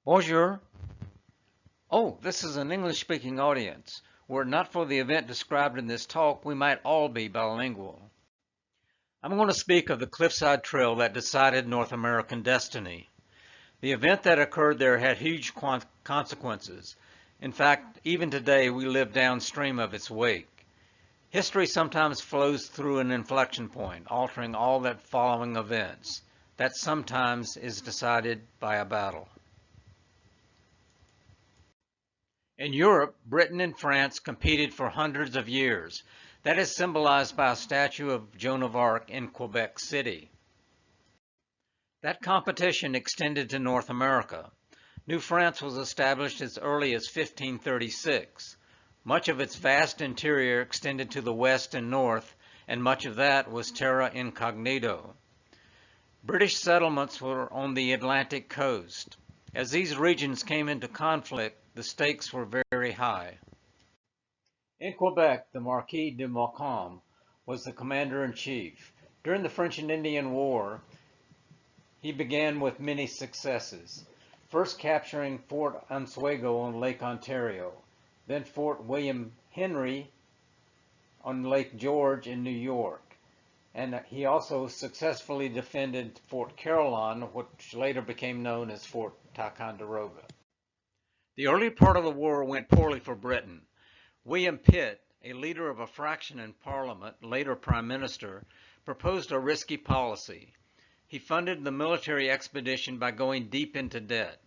Bonjour. Oh, this is an English-speaking audience. Were it not for the event described in this talk, we might all be bilingual. I'm going to speak of the Cliffside Trail that decided North American destiny. The event that occurred there had huge consequences. In fact, even today we live downstream of its wake. History sometimes flows through an inflection point, altering all the following events. That sometimes is decided by a battle. In Europe, Britain and France competed for hundreds of years. That is symbolized by a statue of Joan of Arc in Quebec City. That competition extended to North America. New France was established as early as 1536. Much of its vast interior extended to the west and north, and much of that was terra incognito. British settlements were on the Atlantic coast. As these regions came into conflict, the stakes were very high. In Quebec, the Marquis de Montcalm was the commander-in-chief. During the French and Indian War, he began with many successes, first capturing Fort Oswego on Lake Ontario, then Fort William Henry on Lake George in New York, and he also successfully defended Fort Carillon, which later became known as Fort Ticonderoga. The early part of the war went poorly for Britain. William Pitt, a leader of a faction in Parliament, later Prime Minister, proposed a risky policy. He funded the military expedition by going deep into debt.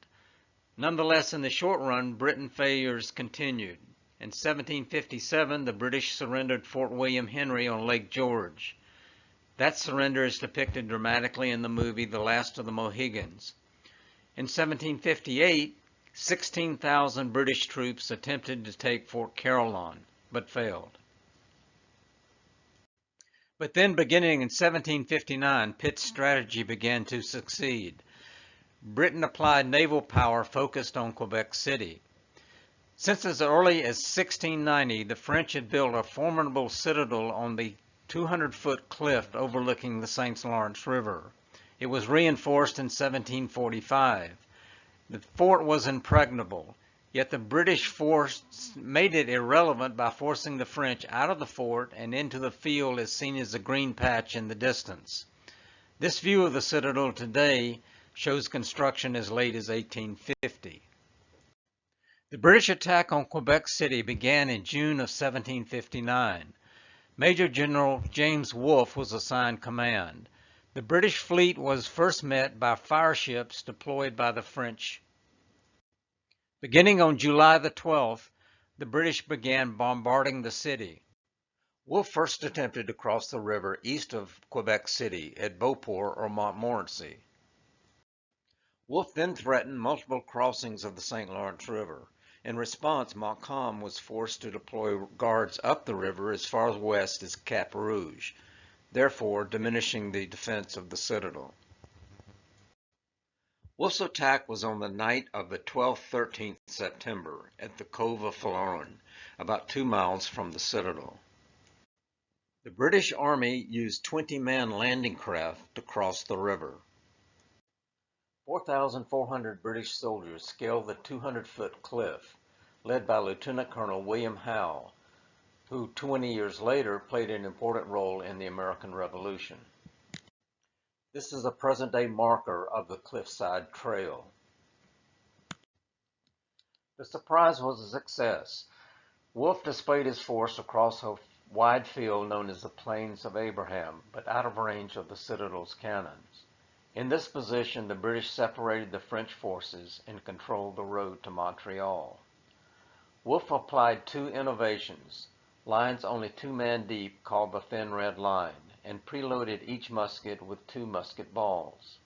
Nonetheless, in the short run, Britain's failures continued. In 1757, the British surrendered Fort William Henry on Lake George. That surrender is depicted dramatically in the movie The Last of the Mohegans. In 1758, 16,000 British troops attempted to take Fort Carillon, but failed. But then, beginning in 1759, Pitt's strategy began to succeed. Britain applied naval power focused on Quebec City. Since as early as 1690, the French had built a formidable citadel on the 200-foot cliff overlooking the St. Lawrence River. It was reinforced in 1745. The fort was impregnable, yet the British force made it irrelevant by forcing the French out of the fort and into the field as seen as a green patch in the distance. This view of the citadel today shows construction as late as 1850. The British attack on Quebec City began in June of 1759. Major General James Wolfe was assigned command. The British fleet was first met by fireships deployed by the French. Beginning on July the 12th, the British began bombarding the city. Wolfe first attempted to cross the river east of Quebec City at Beauport or Montmorency. Wolfe then threatened multiple crossings of the St. Lawrence River. In response, Montcalm was forced to deploy guards up the river as far west as Cap Rouge, therefore diminishing the defense of the citadel. Wolfe's attack was on the night of the 12th-13th September at the Cove of Foulon, about 2 miles from the citadel. The British Army used 20-man landing craft to cross the river. 4,400 British soldiers scaled the 200-foot cliff, led by Lieutenant Colonel William Howe, who 20 years later played an important role in the American Revolution. This is a present-day marker of the Cliffside Trail. The surprise was a success. Wolfe displayed his force across a wide field known as the Plains of Abraham, but out of range of the citadel's cannons. In this position, the British separated the French forces and controlled the road to Montreal. Wolfe applied two innovations, lines only 2 men deep called the Thin Red Line, and preloaded each musket with 2 musket balls.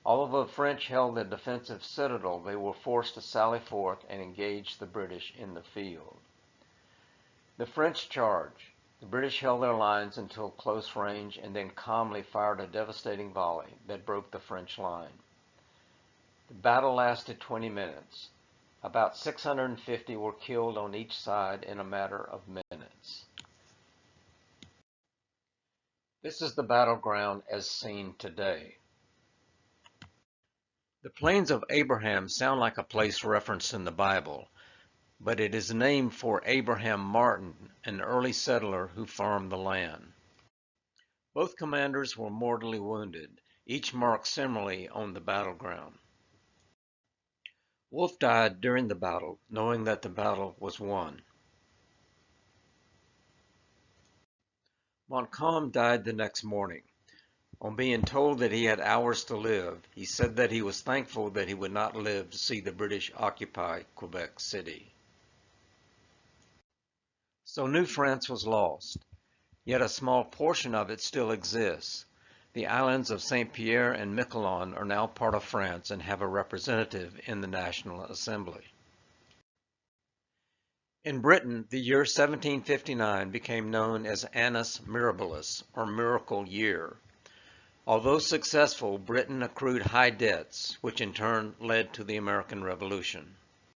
Although the French held the defensive citadel, they were forced to sally forth and engage the British in the field. The French charged. The British held their lines until close range and then calmly fired a devastating volley that broke the French line. The battle lasted 20 minutes. About 650 were killed on each side in a matter of minutes. This is the battleground as seen today. The Plains of Abraham sound like a place referenced in the Bible, but it is named for Abraham Martin, an early settler who farmed the land. Both commanders were mortally wounded, each marked similarly on the battleground. Wolfe died during the battle, knowing that the battle was won. Montcalm died the next morning. On being told that he had hours to live, he said that he was thankful that he would not live to see the British occupy Quebec City. So New France was lost, yet a small portion of it still exists. The islands of Saint-Pierre and Miquelon are now part of France and have a representative in the National Assembly. In Britain, the year 1759 became known as Annus Mirabilis, or Miracle Year. Although successful, Britain accrued high debts, which in turn led to the American Revolution.